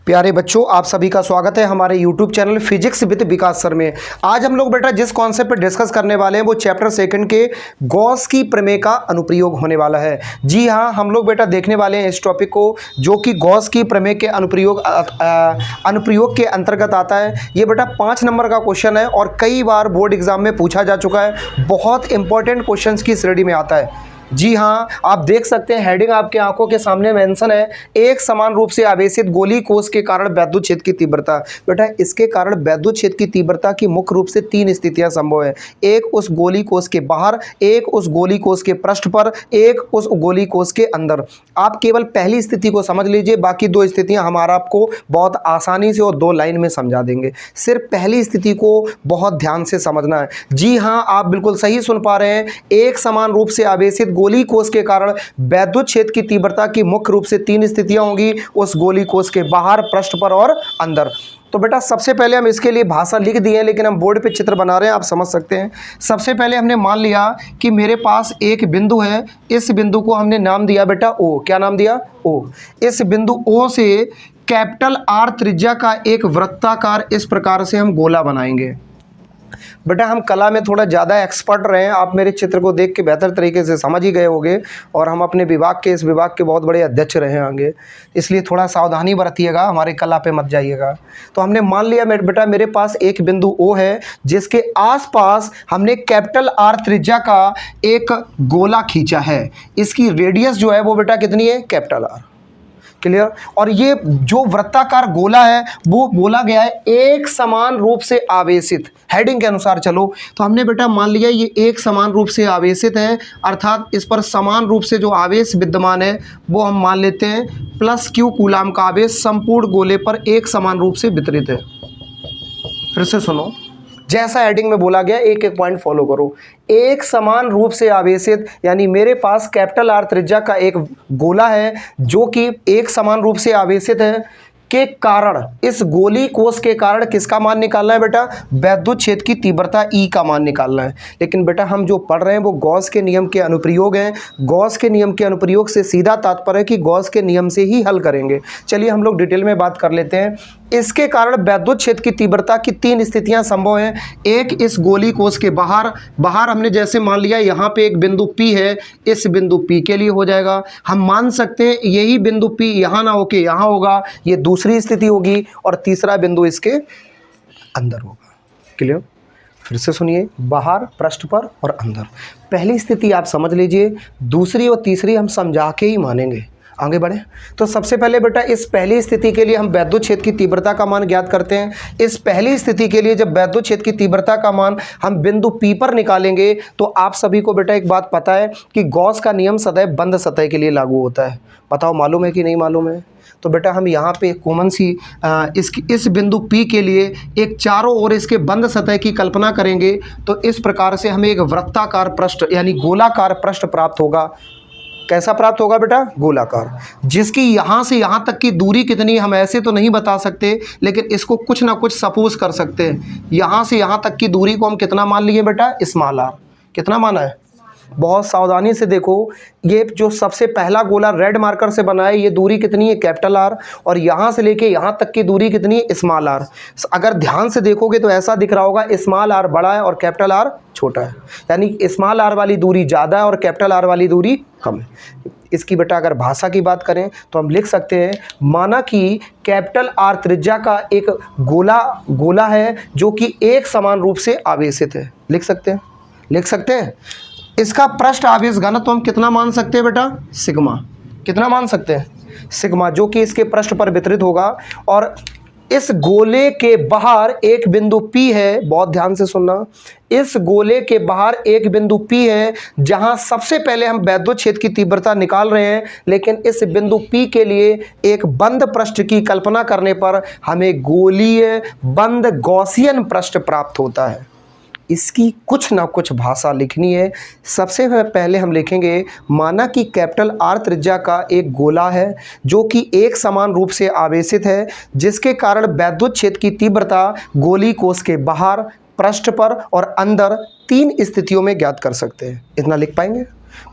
प्यारे बच्चों, आप सभी का स्वागत है हमारे YouTube channel physics with Vikas sir में। आज हम लोग बेटा जिस कॉन्सेप्ट पर डिस्कस करने वाले हैं वो चैप्टर सेकंड के गॉस की प्रमेय का अनुप्रयोग होने वाला है। जी हाँ, हम लोग बेटा देखने वाले हैं इस टॉपिक को, जो कि गॉस की प्रमेय के अनुप्रयोग के अंतर्गत आता है। ये बेटा 5 नंबर का क्वेश्चन है और कई बार बोर्ड एग्जाम में पूछा जा चुका है। बहुत इंपॉर्टेंट क्वेश्चन की श्रेणी में आता है। जी हाँ, आप देख सकते हैं हेडिंग आपके आंखों के सामने मेंशन है, एक समान रूप से आवेशित गोली कोश के कारण वैद्युत क्षेत्र की तीव्रता। बेटा इसके कारण वैद्युत क्षेत्र की तीव्रता की मुख्य रूप से 3 स्थितियां संभव है। एक उस गोली कोश के बाहर, एक उस गोली कोश के पृष्ठ पर, एक उस गोली कोश के अंदर। आप केवल पहली स्थिति को समझ लीजिए, बाकी 2 स्थितियां हमारा आपको बहुत आसानी से और 2 लाइन में समझा देंगे। सिर्फ पहली स्थिति को बहुत ध्यान से समझना है। जी हाँ, आप बिल्कुल सही सुन पा रहे हैं। एक समान रूप से आवेशित गोली कोश के कारण वैद्युत क्षेत्र की तीव्रता की मुख्य रूप से 3 स्थितियां होंगी, उस गोली कोश के बाहर, पृष्ठ पर और अंदर। तो बेटा सबसे पहले हम इसके लिए भाषा लिख दिए हैं, लेकिन हम बोर्ड पे चित्र बना रहे हैं, आप समझ सकते हैं। सबसे पहले हमने मान लिया कि मेरे पास एक बिंदु है। इस बिंदु को हमने नाम दिया बेटा ओ। क्या नाम दिया? ओ। इस बिंदु ओ से कैपिटल आर त्रिज्या का एक वृत्ताकार इस प्रकार से हम गोला बनाएंगे। बेटा हम कला में थोड़ा ज़्यादा एक्सपर्ट रहे हैं, आप मेरे चित्र को देख के बेहतर तरीके से समझ ही गए होंगे, और हम अपने विभाग के, इस विभाग के बहुत बड़े अध्यक्ष रहे होंगे, इसलिए थोड़ा सावधानी बरतिएगा, हमारे कला पे मत जाइएगा। तो हमने मान लिया बेटा मेरे पास एक बिंदु ओ है, जिसके आसपास हमने कैपिटल आर त्रिज्या का एक गोला खींचा है। इसकी रेडियस जो है वो बेटा कितनी है? Capital R. क्लियर? और ये जो वृत्ताकार गोला है वो बोला गया है एक समान रूप से आवेशित। हेडिंग के अनुसार चलो, तो हमने बेटा मान लिया ये एक समान रूप से आवेशित है, अर्थात इस पर समान रूप से जो आवेश विद्यमान है वो हम मान लेते हैं प्लस क्यू कूलाम का आवेश संपूर्ण गोले पर एक समान रूप से वितरित है। फिर से सुनो, जैसा हेडिंग में बोला गया एक एक पॉइंट फॉलो करो। एक समान रूप से आवेशित, यानी मेरे पास कैपिटल आर त्रिज्या का एक गोला है जो कि एक समान रूप से आवेशित है, के कारण इस गोली कोश के कारण किसका मान निकालना है बेटा? वैद्युत क्षेत्र की तीव्रता ई का मान निकालना है। लेकिन बेटा हम जो पढ़ रहे हैं वो गॉस के नियम के अनुप्रयोग हैं। गॉस के नियम के अनुप्रयोग से सीधा तात्पर्य है कि गॉस के नियम से ही हल करेंगे। चलिए हम लोग डिटेल में बात कर लेते हैं। इसके कारण वैद्युत क्षेत्र की तीव्रता की 3 स्थितियां संभव हैं। एक, इस गोली कोश के बाहर हमने जैसे मान लिया यहाँ पे एक बिंदु P है, इस बिंदु P के लिए हो जाएगा। हम मान सकते हैं यही बिंदु P यहाँ ना होके यहाँ होगा, ये दूसरी स्थिति होगी, और तीसरा बिंदु इसके अंदर होगा। क्लियर? फिर से सुनिए, बाहर, पृष्ठ पर और अंदर। पहली स्थिति आप समझ लीजिए, दूसरी और तीसरी हम समझा के ही मानेंगे। आगे बढ़े तो सबसे पहले बेटा इस पहली स्थिति के लिए हम वैद्युत क्षेत्र की तीव्रता का मान ज्ञात करते हैं। इस पहली स्थिति के लिए जब वैद्युत क्षेत्र की तीव्रता का मान हम बिंदु P पर निकालेंगे, तो आप सभी को बेटा एक बात पता है कि गॉस का नियम सदैव बंद सतह के लिए लागू होता है। बताओ मालूम है कि नहीं मालूम है? तो बेटा हम यहाँ पे कॉमन सी इस बिंदु P के लिए एक चारों ओर इसके बंद सतह की कल्पना करेंगे, तो इस प्रकार से हमें एक वृत्ताकार पृष्ठ यानी गोलाकार पृष्ठ प्राप्त होगा। कैसा प्राप्त होगा बेटा? गोलाकार, जिसकी यहाँ से यहाँ तक की दूरी कितनी हम ऐसे तो नहीं बता सकते, लेकिन इसको कुछ ना कुछ सपोज कर सकते हैं। यहाँ से यहाँ तक की दूरी को हम कितना मान लिए बेटा? Small r. कितना माना है? बहुत सावधानी से देखो, ये जो सबसे पहला गोला रेड मार्कर से बना है, ये दूरी कितनी है? Capital R. और यहाँ से लेके यहाँ तक की दूरी कितनी है? Small r. अगर ध्यान से देखोगे तो ऐसा दिख रहा होगा स्मॉल आर बड़ा है और कैपिटल आर छोटा है, यानी स्मॉल आर वाली दूरी ज़्यादा है और कैपिटल आर वाली दूरी कम है। इसकी बेटा अगर भाषा की बात करें तो हम लिख सकते हैं, माना कि कैपिटल आर त्रिज्या का एक गोला है जो कि एक समान रूप से आवेशित है। लिख सकते हैं। इसका पृष्ठ आवेश घनत्व हम कितना मान सकते हैं बेटा? सिग्मा। कितना मान सकते हैं? सिग्मा, जो कि इसके पृष्ठ पर वितरित होगा। और इस गोले के बाहर एक बिंदु P है, बहुत ध्यान से सुनना। इस गोले के बाहर एक बिंदु P है जहां सबसे पहले हम वैद्युत क्षेत्र की तीव्रता निकाल रहे हैं, लेकिन इस बिंदु P के लिए एक बंद पृष्ठ की कल्पना करने पर हमें गोलीय बंद गॉसियन पृष्ठ प्राप्त होता है। इसकी कुछ ना कुछ भाषा लिखनी है। सबसे पहले हम लिखेंगे, माना कि कैपिटल आर त्रिज्या का एक गोला है जो कि एक समान रूप से आवेशित है, जिसके कारण वैद्युत क्षेत्र की तीव्रता गोली कोश के बाहर, पृष्ठ पर और अंदर 3 स्थितियों में ज्ञात कर सकते हैं। इतना लिख पाएंगे?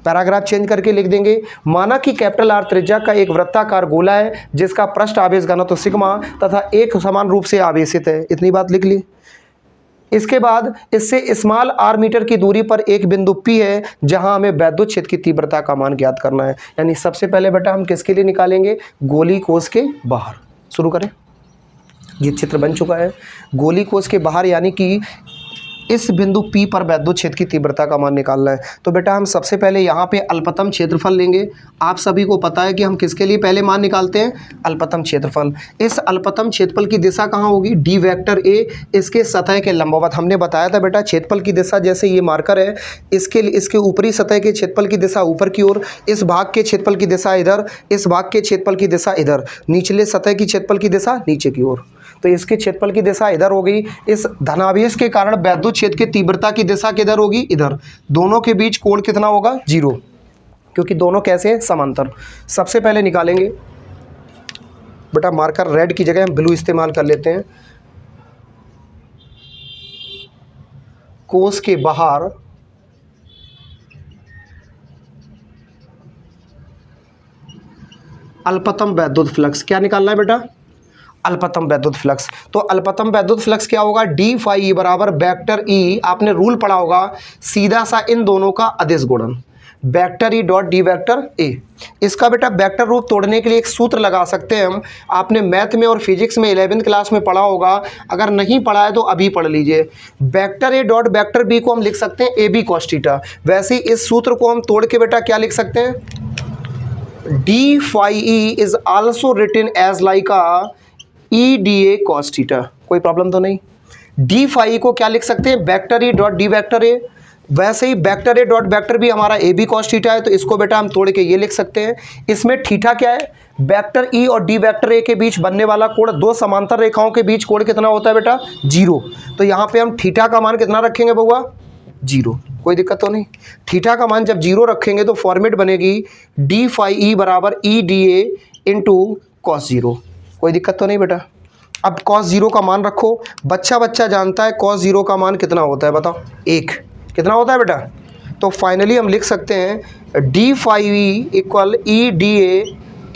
पैराग्राफ चेंज करके लिख देंगे, माना कि कैपिटल आर त्रिज्या का एक वृत्ताकार गोला है जिसका पृष्ठ आवेश घनत्व सिग्मा तथा एक समान रूप से आवेशित है। इतनी बात लिख ली। इसके बाद इससे स्मॉल आर मीटर की दूरी पर एक बिंदु P है जहां हमें वैद्युत क्षेत्र की तीव्रता का मान ज्ञात करना है। यानी सबसे पहले बेटा हम किसके लिए निकालेंगे, गोली कोश के बाहर। शुरू करें, ये चित्र बन चुका है। गोली कोश के बाहर यानी कि इस बिंदु P पर वैद्युत क्षेत्र की तीव्रता का मान निकालना है। तो बेटा हम सबसे पहले यहाँ पे अल्पतम क्षेत्रफल लेंगे। आप सभी को पता है कि हम किसके लिए पहले मान निकालते हैं, अल्पतम क्षेत्रफल। इस अल्पतम क्षेत्रफल की दिशा कहाँ होगी, डी वेक्टर ए, इसके सतह के लंबवत। हमने बताया था बेटा क्षेत्रफल की दिशा, जैसे ये मार्कर है, इसके ऊपरी सतह के क्षेत्रफल की दिशा ऊपर की ओर, इस भाग के क्षेत्रफल की दिशा इधर, इस भाग के क्षेत्रफल की दिशा इधर, निचले सतह की क्षेत्रफल की दिशा नीचे की ओर। तो इसके क्षेत्रफल की दिशा इधर हो गई। इस धनावेश के कारण वैद्युत क्षेत्र की तीव्रता की दिशा किधर होगी, इधर। दोनों के बीच कोण कितना होगा, 0, क्योंकि दोनों कैसे हैं, समांतर। सबसे पहले निकालेंगे बेटा, मार्कर रेड की जगह हम ब्लू इस्तेमाल कर लेते हैं। कोश के बाहर अल्पतम वैद्युत फ्लक्स, क्या निकालना है बेटा, अल्पतम वैद्युत फ्लक्स। तो अल्पतम वैद्युत फ्लक्स क्या होगा, डी फाई ई बराबर वेक्टर ई, आपने रूल पढ़ा होगा, सीधा सा इन दोनों का अदिश गुणन, vector E dot d vector ए। इसका बेटा वेक्टर रूप तोड़ने के लिए एक सूत्र लगा सकते हैं हम। आपने मैथ में और फिजिक्स में 11वीं क्लास में पढ़ा होगा, अगर नहीं पढ़ा है तो अभी पढ़ लीजिए। Vector A dot vector B को हम लिख सकते हैं ए बी कॉस थीटा। वैसे ही इस सूत्र को हम तोड़ के बेटा क्या लिख सकते हैं, D phi E is also written as like a E D A cos theta. कोई प्रॉब्लम तो नहीं। डी फाई को क्या लिख सकते हैं, vector E dot d vector A. वैसे ही vector A dot vector B हमारा ए बी कॉस थीटा है, तो इसको बेटा हम तोड़ के ये लिख सकते हैं। इसमें थीटा क्या है, वेक्टर ई और डी वेक्टर ए के बीच बनने वाला कोण, दो समांतर रेखाओं के बीच कोण कितना होता है बेटा, 0। तो यहाँ पे हम थीटा का मान कितना रखेंगे बउआ, 0। कोई दिक्कत तो नहीं। थीटा का मान जब 0 रखेंगे तो फॉर्मेट बनेगी डी फाई ई बराबर E D A into cos 0। कोई दिक्कत तो नहीं बेटा। अब cos 0 का मान रखो, बच्चा जानता है cos 0 का मान कितना होता है, बताओ, 1। कितना होता है बेटा, तो फाइनली हम लिख सकते हैं D phi E equal E D A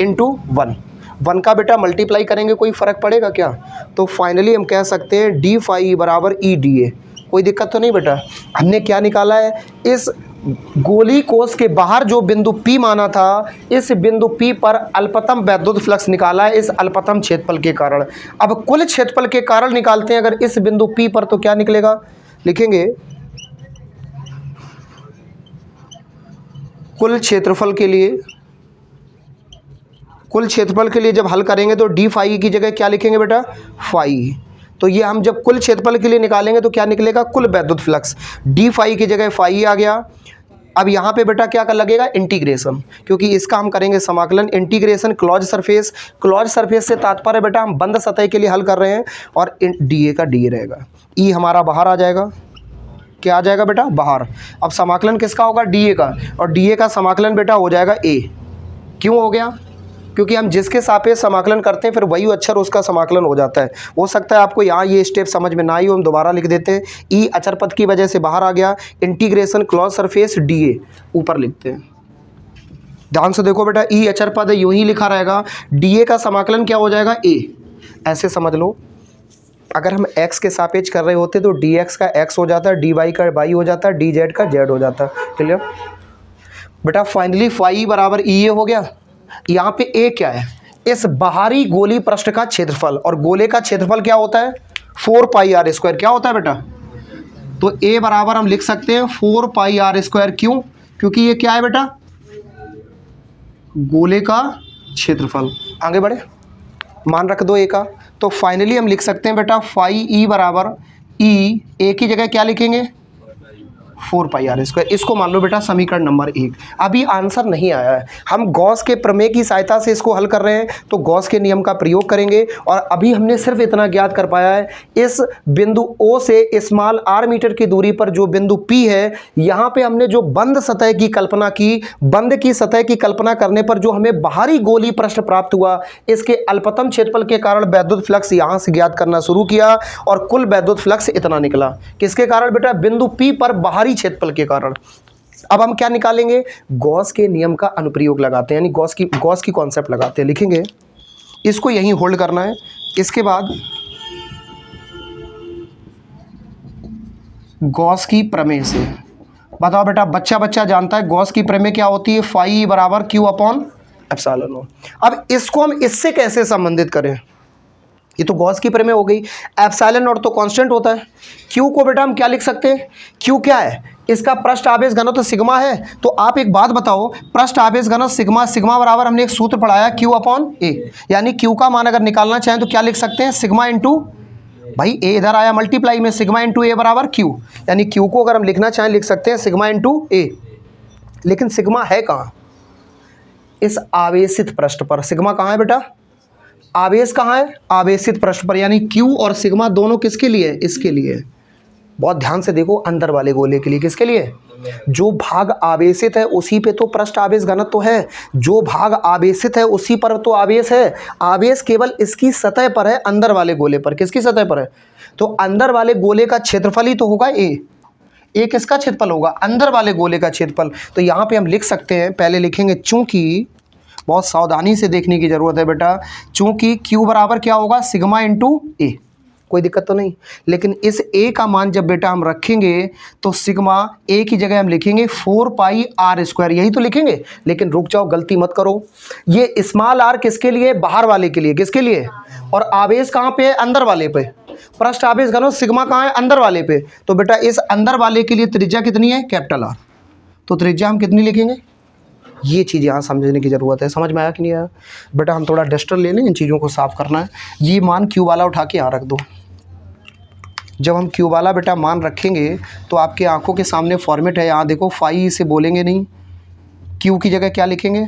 into 1 का बेटा मल्टीप्लाई करेंगे, कोई फ़र्क पड़ेगा क्या। तो फाइनली हम कह सकते हैं डी फाई ई बराबर ई डी ए। कोई दिक्कत तो नहीं बेटा। हमने क्या निकाला है, इस गोली कोश के बाहर जो बिंदु P माना था, इस बिंदु P पर अल्पतम वैद्युत फ्लक्स निकाला है इस अल्पतम क्षेत्रफल के कारण। अब कुल क्षेत्रफल के कारण निकालते हैं अगर इस बिंदु P पर, तो क्या निकलेगा, लिखेंगे कुल क्षेत्रफल के लिए जब हल करेंगे तो डी फाई की जगह क्या लिखेंगे बेटा, फाई। तो ये हम जब कुल क्षेत्रफल के लिए निकालेंगे तो क्या निकलेगा, कुल वैद्युत फ्लक्स। डी फाई की जगह फाई आ गया। अब यहाँ पे बेटा क्या कर लगेगा, इंटीग्रेशन, क्योंकि इसका हम करेंगे समाकलन। Integration closed surface, clause surface से तात्पर्य बेटा हम बंद सतह के लिए हल कर रहे हैं, और डी ए का डी ए रहेगा, ई हमारा बाहर आ जाएगा। क्या आ जाएगा बेटा, बाहर। अब समाकलन किसका होगा, डी ए का, और डी ए का समाकलन बेटा हो जाएगा ए। क्यों हो गया, क्योंकि हम जिसके सापेक्ष समाकलन करते हैं फिर वही अक्षर उसका समाकलन हो जाता है। हो सकता है आपको यहाँ ये स्टेप समझ में ना आई हो, हम दोबारा लिख देते हैं। ई अचर पद की वजह से बाहर आ गया, integration closed surface D A ऊपर लिखते हैं। ध्यान से देखो बेटा, ई अचर पद यूं ही लिखा रहेगा, डी ए का समाकलन क्या हो जाएगा, ए। ऐसे समझ लो, अगर हम x के सापेक्ष कर रहे होते तो dx का x हो जाता है, dy का y हो जाता है, dz का z हो जाता है। क्लियर बेटा। फाइनली फाई बराबर ई ए हो गया। यहाँ पे ए क्या है, इस बाहरी गोली पृष्ठ का क्षेत्रफल, और गोले का क्षेत्रफल क्या होता है, 4 पाई आर स्क्वायर। क्या होता है बेटा, तो ए बराबर हम लिख सकते हैं 4 पाई आर स्क्वायर। क्यों, क्योंकि ये क्या है बेटा, गोले का क्षेत्रफल। आगे बढ़े, मान रख दो ए का। तो फाइनली हम लिख सकते हैं बेटा फाई ई बराबर ई, ए की जगह क्या लिखेंगे, 4 पाई आर स्क्वायर। इसको मान लो बेटा समीकरण नंबर 1। अभी आंसर नहीं आया है, हम गॉस के प्रमेय की सहायता से इसको हल कर रहे हैं, तो गॉस के नियम का प्रयोग करेंगे। और अभी हमने सिर्फ इतना ज्ञात कर पाया है, इस बिंदु O से स्मॉल r मीटर की दूरी पर जो बिंदु P है, यहाँ पे हमने जो बंद सतह की कल्पना की, बंद की सतह की कल्पना करने पर जो हमें बाहरी गोली पृष्ठ प्राप्त हुआ, इसके अल्पतम क्षेत्रफल के कारण वैद्युत फ्लक्स यहाँ से ज्ञात करना शुरू किया, और कुल वैद्युत फ्लक्स इतना निकला। किसके कारण बेटा, बिंदु P पर बाहरी क्षेत्रफल के कारण। अब हम क्या निकालेंगे, गॉस के नियम का अनुप्रयोग लगाते हैं, यानी गॉस की कॉन्सेप्ट लगाते हैं। लिखेंगे, इसको यहीं होल्ड करना है। इसके बाद गॉस की प्रमेय से बताओ बेटा, बच्चा जानता है गॉस की प्रमेय क्या होती है, फाई बराबर क्यू अपॉन एप्सिलॉन नॉट। अब इसको हम इससे कैसे संबंधित करें, ये तो गॉस की प्रमेय हो गई। एप्सिलॉन नॉट तो कांस्टेंट होता है, क्यू को बेटा हम क्या लिख सकते हैं, क्यू क्या है, इसका पृष्ठ आवेश घनत्व तो सिग्मा है। तो आप एक बात बताओ, पृष्ठ आवेश घनत्व सिग्मा बराबर हमने एक सूत्र पढ़ाया क्यू अपॉन ए, यानी क्यू का मान अगर निकालना चाहें तो क्या लिख सकते हैं, सिग्मा इंटू, भाई ए इधर आया मल्टीप्लाई में, सिग्मा इंटू ए बराबर क्यू, यानी क्यू को अगर हम लिखना चाहें लिख सकते हैं सिग्मा इंटू ए। लेकिन सिग्मा है कहाँ, इस आवेशित पृष्ठ पर। सिग्मा कहाँ है बेटा, आवेश कहाँ है, आवेशित पृष्ठ पर, यानी क्यू और सिग्मा दोनों किसके लिए, इसके लिए। बहुत ध्यान से देखो, अंदर वाले गोले के लिए। किसके लिए, जो भाग आवेशित है उसी पे तो पृष्ठ आवेश घनत्व तो है, जो भाग आवेशित है उसी पर तो आवेश है। आवेश केवल इसकी सतह पर है, अंदर वाले गोले पर। किसकी सतह पर है, तो अंदर वाले गोले का क्षेत्रफल ही तो होगा ए किसका क्षेत्रफल होगा, अंदर वाले गोले का क्षेत्रफल। तो यहाँ पे हम लिख सकते हैं, पहले लिखेंगे चूंकि, बहुत सावधानी से देखने की जरूरत है बेटा, चूंकि क्यू बराबर क्या होगा, सिग्मा इंटू ए, कोई दिक्कत तो नहीं। लेकिन इस ए का मान जब बेटा हम रखेंगे तो सिग्मा ए की जगह हम लिखेंगे 4 पाई आर स्क्वायर, यही तो लिखेंगे। लेकिन रुक जाओ, गलती मत करो, ये स्मॉल आर किसके लिए, बाहर वाले के लिए। किसके लिए, और आवेश कहाँ पे है, अंदर वाले पे। पृष्ठ आवेश घनत्व सिग्मा कहाँ है, अंदर वाले पे। तो बेटा इस अंदर वाले के लिए त्रिज्या कितनी है, कैपिटल आर। तो त्रिज्या हम कितनी लिखेंगे, ये चीज़ यहाँ समझने की ज़रूरत है। समझ में आया कि नहीं आया बेटा, हम थोड़ा डस्टर ले लें, इन चीज़ों को साफ़ करना है। ये मान क्यू वाला उठा के यहाँ रख दो। जब हम क्यू वाला बेटा मान रखेंगे तो आपके आंखों के सामने फॉर्मेट है, यहाँ देखो, फाई से बोलेंगे नहीं, क्यू की जगह क्या लिखेंगे,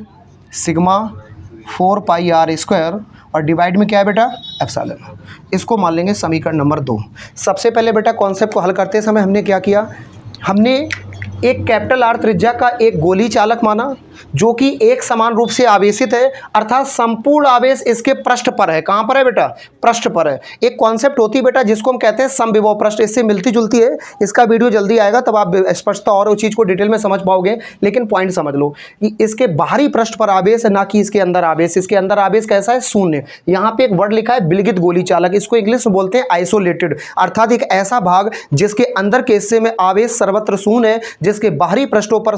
सिग्मा 4 पाई आर स्क्वायर, और डिवाइड में क्या है बेटा, एप्सिलॉन। इसको मान लेंगे समीकरण नंबर 2। सबसे पहले बेटा कॉन्सेप्ट को हल करते समय हमने क्या किया, हमने एक कैपिटल आर त्रिज्या का एक गोली चालक माना जो कि एक समान रूप से आवेशित है, अर्थात संपूर्ण आवेश इसके पृष्ठ पर है। कहाँ पर है बेटा, पृष्ठ पर है। एक कॉन्सेप्ट होती है बेटा जिसको हम कहते हैं समविभव पृष्ठ, इससे मिलती जुलती है। इसका वीडियो जल्दी आएगा, तब आप स्पष्टता और उस चीज़ को डिटेल में समझ पाओगे। लेकिन पॉइंट समझ लो कि इसके बाहरी पृष्ठ पर आवेश है, ना कि इसके अंदर आवेश। इसके अंदर आवेश कैसा है, शून्य। यहाँ पे एक वर्ड लिखा है विलगित गोली चालक, इसको इंग्लिश में बोलते हैं आइसोलेटेड, अर्थात एक ऐसा भाग जिसके अंदर के हिस्से में आवेश सर्वत्र शून्य है, जिसके बाहरी पृष्ठों पर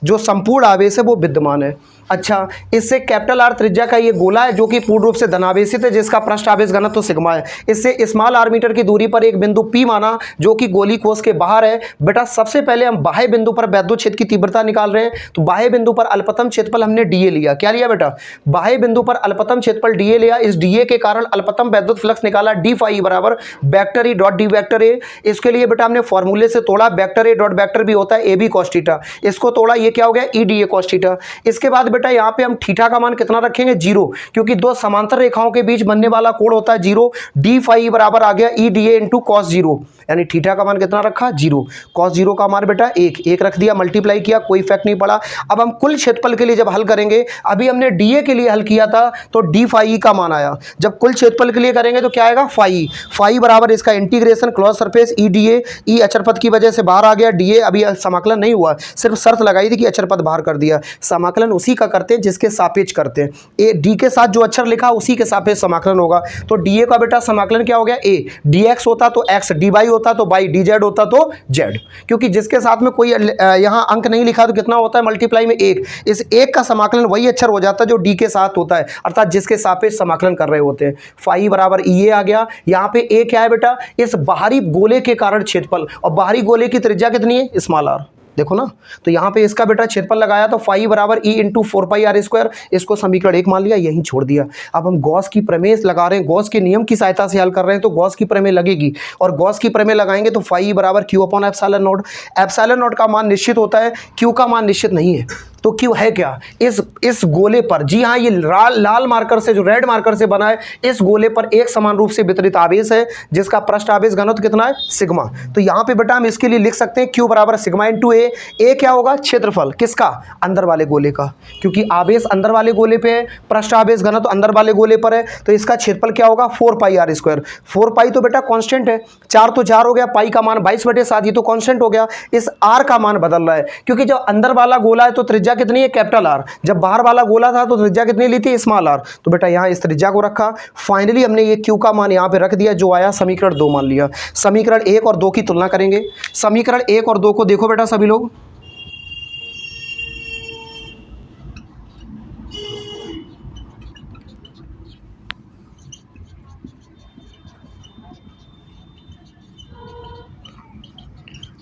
जो संपूर्ण आवेश है वो विद्यमान है। अच्छा, इससे कैपिटल आर त्रिज्या का ये गोला है जो कि पूर्ण रूप से धनावेशित है, जिसका पृष्ठ आवेश घनत्व तो सिग्मा है। इससे स्मॉल आर मीटर की दूरी पर एक बिंदु P माना जो कि गोली कोष के बाहर है। बेटा सबसे पहले हम बाह्य बिंदु पर वैद्युत क्षेत्र की तीव्रता निकाल रहे हैं, तो बाह्य बिंदु पर अल्पतम क्षेत्रफल हमने डीए लिया। क्या लिया बेटा, बाह्य बिंदु पर अल्पतम क्षेत्रफल डीए लिया। इस डीए के कारण अल्पतम वैद्युत फ्लक्स निकाला, डी फाई बराबर vector E dot d vector ए। इसके लिए बेटा हमने फॉर्मूले से तोड़ा, वेक्टर ए डॉट वेक्टर भी होता है ए बी कॉस थीटा, इसको तोड़ा, ये क्या हो गया, E D A cos theta. इसके बाद बेटा यहाँ पे हम थीटा का मान कितना रखेंगे, 0, क्योंकि दो समांतर रेखाओं के बीच बनने वाला कोण होता है 0। डी फाई बराबर आ गया E D A into cos 0, यानी थीटा का मान कितना रखा, 0। कॉस 0 का मान बेटा 1 रख दिया, मल्टीप्लाई किया, कोई इफेक्ट नहीं पड़ा। अब हम कुल क्षेत्रफल के लिए जब हल करेंगे, अभी हमने डीए के लिए हल किया था तो डी फाई का मान आया। जब कुल क्षेत्रफल के लिए करेंगे तो क्या आएगा, फाई बराबर इसका integration closed surface E D A, E अचर पद की वजह से बाहर आ गया, डी ए अभी समाकलन नहीं हुआ, सिर्फ शर्त लगाई थी कि अचर पद बाहर कर दिया। समाकलन उसी का करते हैं जिसके सापेक्ष करते हैं, ए डी के साथ जो अक्षर लिखा उसी के सापेक्ष समाकलन होगा। तो डीए का बेटा समाकलन क्या हो गया, ए डी एक्स होता तो एक्स, डी वाई होता तो वाई, डी जेड होता तो जेड, क्योंकि जिसके साथ में कोई यहाँ अंक नहीं लिखा तो कितना होता है, मल्टीप्लाई में 1। इस 1 का समाकलन वही अक्षर हो जाता है जो डी के साथ होता है, अर्थात जिसके सापेक्ष समाकलन कर रहे होते हैं। फाई बराबर ई ए आ गया। यहाँ पे ए क्या है बेटा, इस बाहरी गोले के कारण क्षेत्रफल, और बाहरी गोले की त्रिज्या कितनी है, स्मॉल आर, देखो ना। तो यहाँ पे इसका बेटा क्षेत्रफल लगाया तो फाई बराबर E into 4 pi r square, इसको समीकरण 1 मान लिया, यहीं छोड़ दिया। अब हम गॉस की प्रमेय लगा रहे हैं, गॉस के नियम की सहायता से हल कर रहे हैं, तो गॉस की प्रमेय लगेगी, और गॉस की प्रमेय लगाएंगे तो फाई बराबर Q upon epsilon not. Epsilon not का मान निश्चित होता है, क्यू का मान निश्चित नहीं है। तो क्यू है क्या इस गोले पर, जी हाँ ये लाल मार्कर से, जो रेड मार्कर से बना है, इस गोले पर एक समान रूप से वितरित आवेश है जिसका पृष्ठ आवेश घनत्व कितना है, सिग्मा। तो यहाँ पे बेटा हम इसके लिए लिख सकते हैं क्यू बराबर सिग्मा इंटू ए। ए क्या होगा, क्षेत्रफल किसका, अंदर वाले गोले का, क्योंकि आवेश अंदर वाले गोले पे है, पृष्ठ आवेश घनत्व अंदर वाले गोले पर है, तो इसका क्षेत्रफल क्या होगा 4 पाई आर स्क्वायर। 4 पाई तो बेटा कांस्टेंट है, 4 तो 4 हो गया, पाई का मान 22/7, ये तो कांस्टेंट हो गया। इस आर का मान बदल रहा है, क्योंकि जब अंदर वाला गोला है तो त्रिज्या कितनी है, कैपिटल आर, जब बाहर वाला गोला था तो त्रिज्या कितनी ली थी, स्मॉल आर। तो बेटा यहाँ इस त्रिज्या को रखा, फाइनली हमने ये क्यू का मान यहाँ पे रख दिया, जो आया समीकरण 2 मान लिया। समीकरण 1 और 2 की तुलना करेंगे। समीकरण 1 और 2 को देखो बेटा सभी लोग,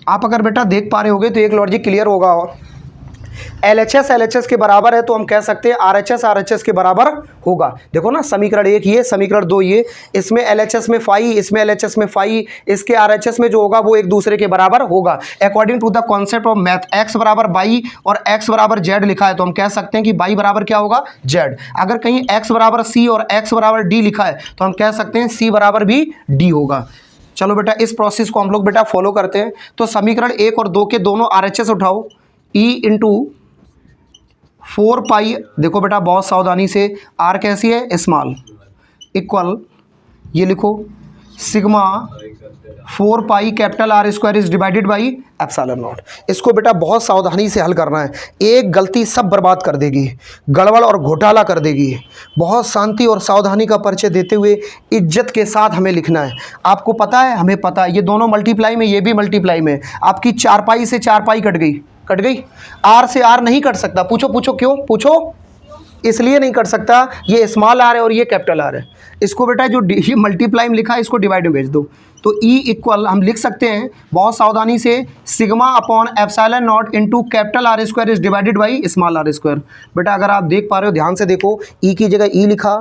आप अगर बेटा देख पा रहे होगे तो एक लॉजिक क्लियर होगा। LHS के बराबर है तो हम कह सकते हैं RHS के बराबर होगा। देखो ना, समीकरण 1 ये, समीकरण 2 ये, इसमें LHS में फाई, इसमें LHS में फाई, इसके RHS में जो होगा वो एक दूसरे के बराबर होगा। According to the concept of math, x बराबर बाई और x बराबर जेड लिखा है तो हम कह सकते हैं कि बाई बराबर क्या होगा, जेड। अगर कहीं x बराबर सी और x बराबर डी लिखा है तो हम कह सकते हैं c बराबर भी डी होगा। चलो बेटा इस प्रोसेस को हम लोग बेटा फॉलो करते हैं। तो समीकरण 1 और 2 के दोनों RHS उठाओ, E इंटू 4 पाई, देखो बेटा बहुत सावधानी से, R कैसी है, स्मॉल, इक्वल, ये लिखो sigma 4 pi capital R square is divided by epsilon not. इसको बेटा बहुत सावधानी से हल करना है, एक गलती सब बर्बाद कर देगी, गड़बड़ और घोटाला कर देगी। बहुत शांति और सावधानी का परिचय देते हुए इज्जत के साथ हमें लिखना है। आपको पता है, हमें पता है, ये दोनों मल्टीप्लाई में, ये भी मल्टीप्लाई में। आपकी 4 पाई से 4 पाई कट गई, कट गई। R से R नहीं कट सकता, पूछो क्यों, पूछो, इसलिए नहीं कट सकता, ये स्मॉल आर है और ये कैपिटल आर है। इसको बेटा जो ये मल्टीप्लाई में लिखा है इसको डिवाइड में भेज दो। तो E इक्वल हम लिख सकते हैं बहुत सावधानी से, sigma upon epsilon naught into capital R square is divided by small r square. बेटा अगर आप देख पा रहे हो ध्यान से देखो, E की जगह E लिखा,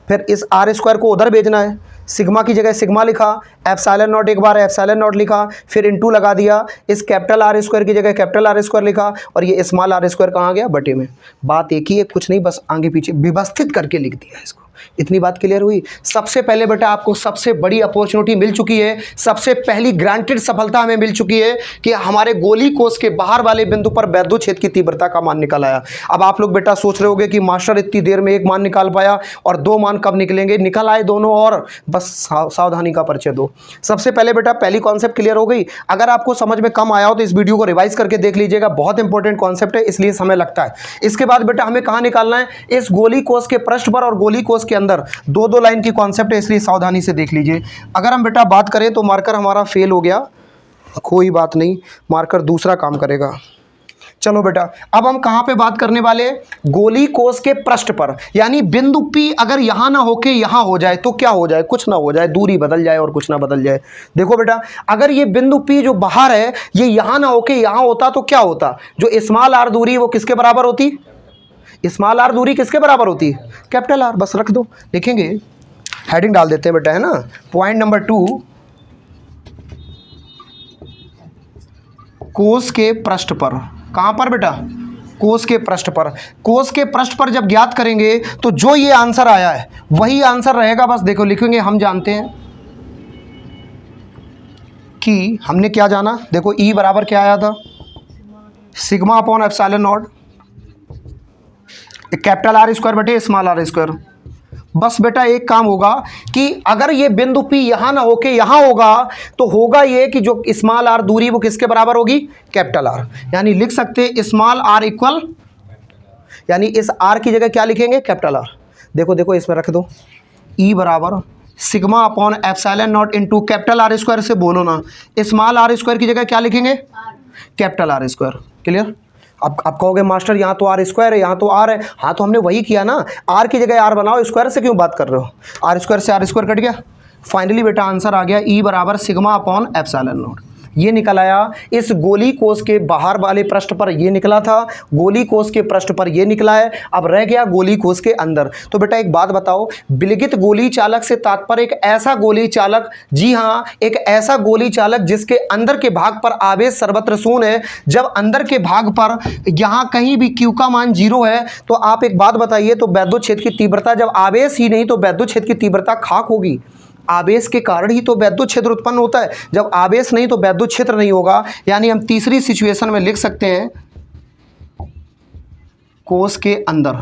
फिर इस R स्क्वायर को उधर भेजना है, सिग्मा की जगह सिग्मा लिखा, एप्सिलॉन नॉट एक बार एप्सिलॉन नॉट लिखा, फिर इंटू लगा दिया, इस कैपिटल R स्क्वायर की जगह कैपिटल R स्क्वायर लिखा, और ये स्मॉल R स्क्वायर कहाँ गया, बटे में। बात एक ही है, कुछ नहीं, बस आगे पीछे व्यवस्थित करके लिख दिया इसको। इतनी बात क्लियर हुई। सबसे पहले बेटा आपको सबसे बड़ी अपॉर्चुनिटी मिल चुकी है, सबसे पहली ग्रांटेड सफलता हमें मिल चुकी है कि हमारे गोली कोष के बाहर वाले बिंदु पर वैद्युत क्षेत्र की तीव्रता का मान निकल आया। अब आप लोग बेटा सोच रहे होगे कि मास्टर इतनी देर में एक मान निकाल पाया और 2 मान कब निकलेंगे, निकल आए दोनों, और बस सावधानी का परिचय दो। सबसे पहले बेटा पहली कॉन्सेप्ट क्लियर हो गई। अगर आपको समझ में कम आया हो तो इस वीडियो को रिवाइज करके देख लीजिएगा, बहुत इंपॉर्टेंट कॉन्सेप्ट है, इसलिए समय लगता है। इसके बाद बेटा हमें कहाँ निकालना है, इस गोली कोष के पृष्ठ पर और गोली कोष के अंदर 2-2 लाइन की कॉन्सेप्ट है, इसलिए सावधानी से देख लीजिए। अगर हम बेटा बात करें तो मार्कर हमारा फेल हो गया, कोई बात नहीं, मार्कर दूसरा काम करेगा। चलो बेटा अब हम कहाँ पे बात करने वाले, गोली कोष के पृष्ठ पर, यानी बिंदु P अगर यहाँ ना होके यहाँ हो जाए तो क्या हो जाए, कुछ ना हो जाए, दूरी बदल जाए और कुछ ना बदल जाए। देखो बेटा अगर ये बिंदु P जो बाहर है ये यहाँ ना होके यहाँ होता तो क्या होता, जो स्मॉल r दूरी वो किसके बराबर होती, स्मॉल r दूरी किसके बराबर होती, कैपिटल R। बस रख दो, लिखेंगे, हेडिंग डाल देते हैं बेटा, है ना। पॉइंट नंबर 2, कोष के पृष्ठ पर, कहाँ पर बेटा, कोष के पृष्ठ पर। कोष के पृष्ठ पर जब ज्ञात करेंगे तो जो ये आंसर आया है वही आंसर रहेगा। बस देखो लिखेंगे, हम जानते हैं कि हमने क्या जाना, देखो E बराबर क्या आया था, sigma upon epsilon not capital R square बटे स्मॉल r स्क्वायर। बस बेटा एक काम होगा कि अगर ये बिंदु P यहाँ ना होके यहाँ होगा तो होगा ये कि जो स्मॉल r दूरी वो किसके बराबर होगी, कैपिटल R। यानी लिख सकते स्मॉल r इक्वल, यानी इस r की जगह क्या लिखेंगे, कैपिटल R। देखो देखो इसमें रख दो, E बराबर sigma upon epsilon naught into capital R square से बोलो ना, स्मॉल r स्क्वायर की जगह क्या लिखेंगे, कैपिटल R स्क्वायर। क्लियर। अब आप कहोगे मास्टर यहाँ तो R स्क्वायर है, यहाँ तो R है, हाँ तो हमने वही किया ना, R की जगह R बनाओ, स्क्वायर से क्यों बात कर रहे हो, R स्क्वायर से R स्क्वायर कट गया। फाइनली बेटा आंसर आ गया E बराबर सिग्मा अपॉन एप्सिलॉन नॉट। ये निकल आया। इस गोली कोष के बाहर वाले पृष्ठ पर ये निकला था, गोली कोष के पृष्ठ पर ये निकला है, अब रह गया गोली कोष के अंदर। तो बेटा एक बात बताओ, विलगित गोली चालक से तात्पर्य एक ऐसा गोली चालक, जी हाँ, एक ऐसा गोली चालक जिसके अंदर के भाग पर आवेश सर्वत्र शून्य है। जब अंदर के भाग पर यहां कहीं भी Q का मान 0 है तो आप एक बात बताइए, तो वैद्युत क्षेत्र की तीव्रता, जब आवेश ही नहीं तो वैद्युत क्षेत्र की तीव्रता खाक होगी। आवेश के कारण ही तो वैद्युत क्षेत्र उत्पन्न होता है, जब आवेश नहीं तो वैद्युत क्षेत्र नहीं होगा। यानी हम तीसरी सिचुएशन में लिख सकते हैं कोष के अंदर।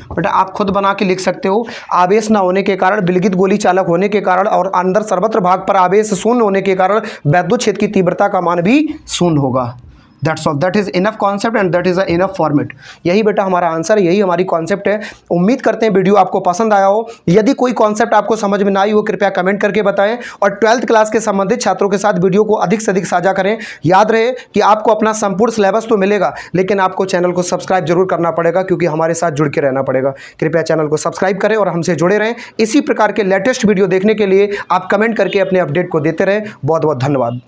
बेटा आप खुद बना के लिख सकते हो, आवेश ना होने के कारण, विलगित गोली चालक होने के कारण और अंदर सर्वत्र भाग पर आवेश शून्य होने के कारण वैद्युत क्षेत्र की तीव्रता का मान भी शून्य होगा। That's all, that is enough concept and that is a enough format. यही बेटा हमारा आंसर, यही हमारी कॉन्सेप्ट है। उम्मीद करते हैं वीडियो आपको पसंद आया हो। यदि कोई कॉन्सेप्ट आपको समझ में ना आई हो कृपया कमेंट करके बताएं और 12th क्लास के संबंधित छात्रों के साथ वीडियो को अधिक से अधिक साझा करें। याद रहे कि आपको अपना संपूर्ण सिलेबस तो मिलेगा, लेकिन आपको चैनल को सब्सक्राइब जरूर करना पड़ेगा, क्योंकि हमारे साथ जुड़ के रहना पड़ेगा। कृपया चैनल को सब्सक्राइब करें और हमसे जुड़े रहें। इसी प्रकार के लेटेस्ट वीडियो देखने के लिए आप कमेंट करके अपने अपडेट को देते रहें। बहुत बहुत धन्यवाद।